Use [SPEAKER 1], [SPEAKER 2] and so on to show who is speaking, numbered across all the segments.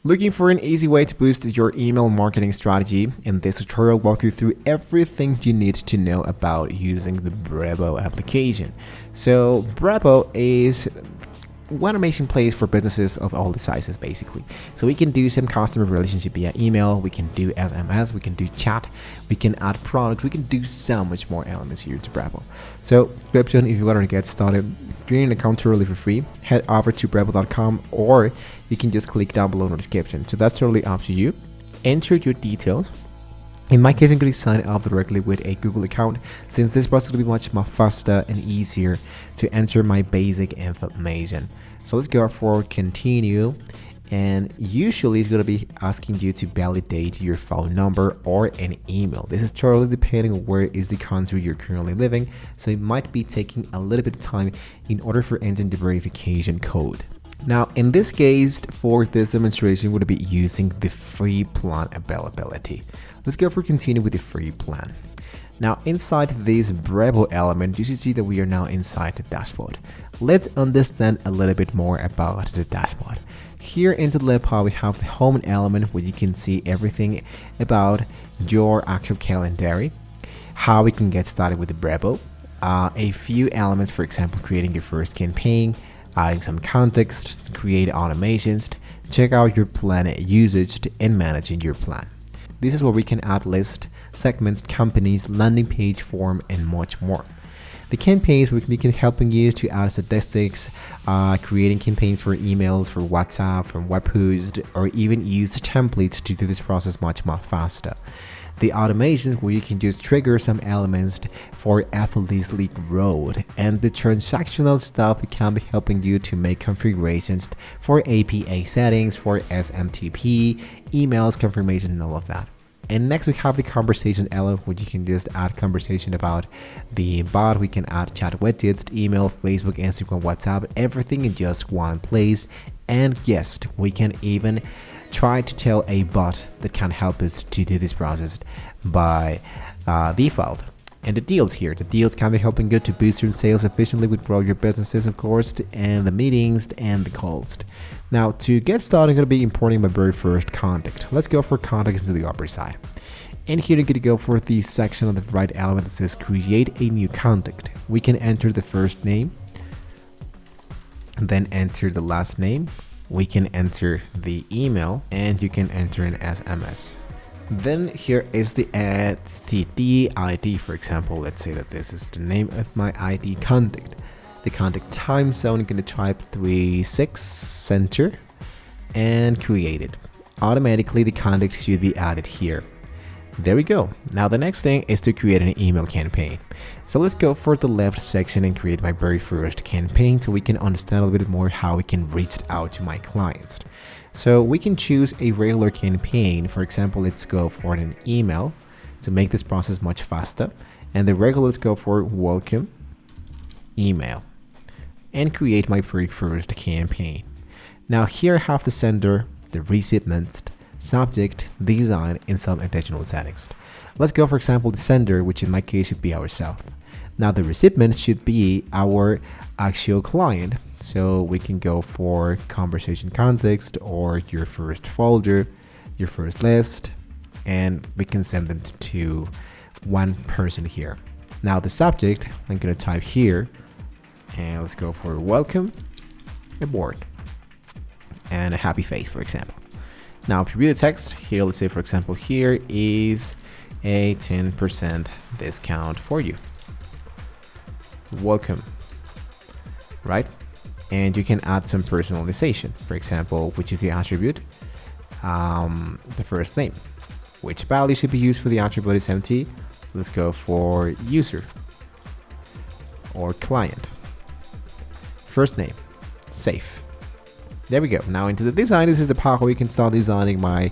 [SPEAKER 1] Looking for an easy way to boost your email marketing strategy? In this tutorial, I'll walk you through everything you need to know about using the Brevo application. So Brevo is one amazing place for businesses of all the sizes, basically. So we can do some customer relationship via email, we can do SMS, we can do chat, we can add products, we can do so much more elements here to Brevo. So description, if you want to get started, create an account totally for free, head over to brevo.com, or you can just click down below in the description. So that's totally up to you. Enter your details. In my case, I'm going to sign up directly with a Google account, since this process will be much more faster and easier to enter my basic information. So let's go for continue, and usually it's going to be asking you to validate your phone number or an email. This is totally depending on where is the country you're currently living, so it might be taking a little bit of time in order for entering the verification code. Now, in this case, for this demonstration, we're going to be using the free plan availability. Let's go for continue with the free plan. Now, inside this Brevo element, you should see that we are now inside the dashboard. Let's understand a little bit more about the dashboard. Here in the left part, we have the home element where you can see everything about your actual calendar, how we can get started with the Brevo, a few elements, for example, creating your first campaign, adding some context, create automations, check out your plan usage, and managing your plan. This is where we can add list, segments, companies, landing page, form, and much more. The campaigns we can helping you to add statistics, creating campaigns for emails, for WhatsApp, from webhost, or even use templates to do this process much more faster. The automations where you can just trigger some elements for effortlessly growth, and the transactional stuff that can be helping you to make configurations for APA settings, for SMTP, emails, confirmation, and all of that. And next we have the conversation element where you can just add conversation about the bot. We can add chat widgets, email, Facebook, Instagram, WhatsApp, everything in just one place. And yes, we can even try to tell a bot that can help us to do this process by default. And the deals here, the deals can be helping you to boost your sales efficiently with grow your businesses, of course, and the meetings and the calls. Now, to get started, I'm going to be importing my very first contact. Let's go for contact into the upper side. And here you're going to go for the section on the right element that says create a new contact. We can enter the first name and then enter the last name. We can enter the email, and you can enter an SMS. Then here is the STD ID, for example. Let's say that this is the name of my ID contact. The contact time zone, I'm going to type 36 center and create it. Automatically the contact should be added here. There we go. Now the next thing is to create an email campaign. So let's go for the left section and create my very first campaign so we can understand a little bit more how we can reach out to my clients. So we can choose a regular campaign. For example, let's go for an email to make this process much faster. And the regular, let's go for welcome email and create my very first campaign. Now here I have the sender, the recipient, subject, design, and some additional settings. Let's go for example the sender, which in my case should be ourselves. Now the recipient should be our actual client, so we can go for conversation context or your first folder, your first list, and we can send them to one person here. Now the subject, I'm going to type here, and let's go for welcome aboard and a happy face, for example. Now to read the text here, let's say for example here is a 10% discount for you. Welcome, right? And you can add some personalization, for example, which is the attribute, the first name, which value should be used for the attribute is empty. Let's go for user or client. First name, safe. There we go. Now into the design, this is the part where we can start designing my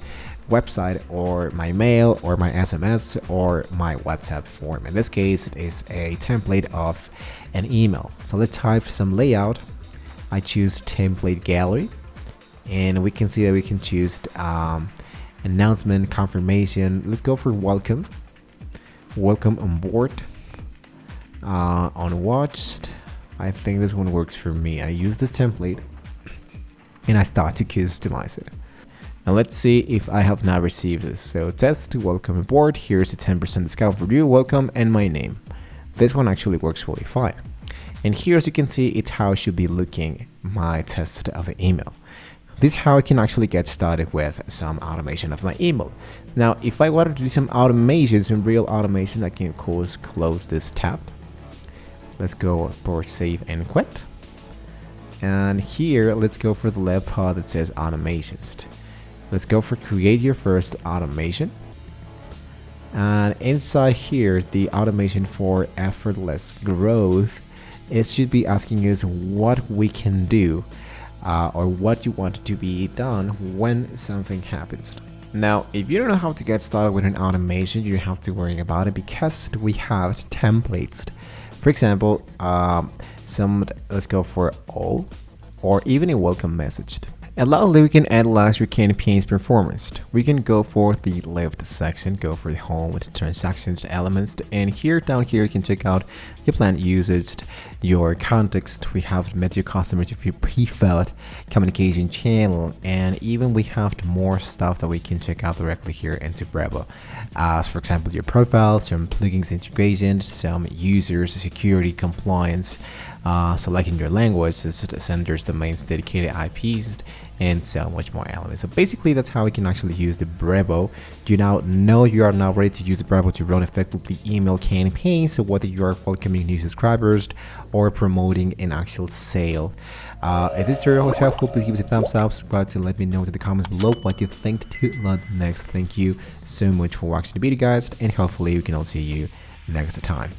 [SPEAKER 1] website or my mail or my SMS or my WhatsApp form. In this case, it is a template of an email. So let's type some layout. I choose template gallery, and we can see that we can choose announcement, confirmation. Let's go for welcome on board, on watched. I think this one works for me. I use this template and I start to customize it. And let's see if I have not received this. So test, welcome aboard. Here's a 10% discount for you, welcome, and my name. This one actually works really fine. And here, as you can see, it's how it should be looking, my test of the email. This is how I can actually get started with some automation of my email. Now, if I wanted to do some automation, some real automation, I can of course close this tab. Let's go for save and quit. And here, let's go for the left part that says automations. Let's go for create your first automation. And inside here, the automation for effortless growth, it should be asking us what we can do or what you want to be done when something happens. Now, if you don't know how to get started with an automation, you don't have to worry about it because we have templates. For example, let's go for all, or even a welcome message. And lastly, we can analyze your campaign's performance. We can go for the left section, go for the home with transactions elements, and here down here you can check out your plan usage, your context. We have met your customers if you pre-filled communication channel, and even we have more stuff that we can check out directly here into Brevo. As for example, your profile, some plugins integration, some users, security, compliance, selecting your language, senders, domains, dedicated IPs, and so much more elements. So basically that's how we can actually use the Brevo. You now know you are now ready to use the Brevo to run effectively email campaigns. So whether you are welcoming new subscribers or promoting an actual sale. If this tutorial was helpful, please give us a thumbs up, subscribe to let me know in the comments below what you think to learn next. Thank you so much for watching the video, guys, and hopefully we can all see you next time.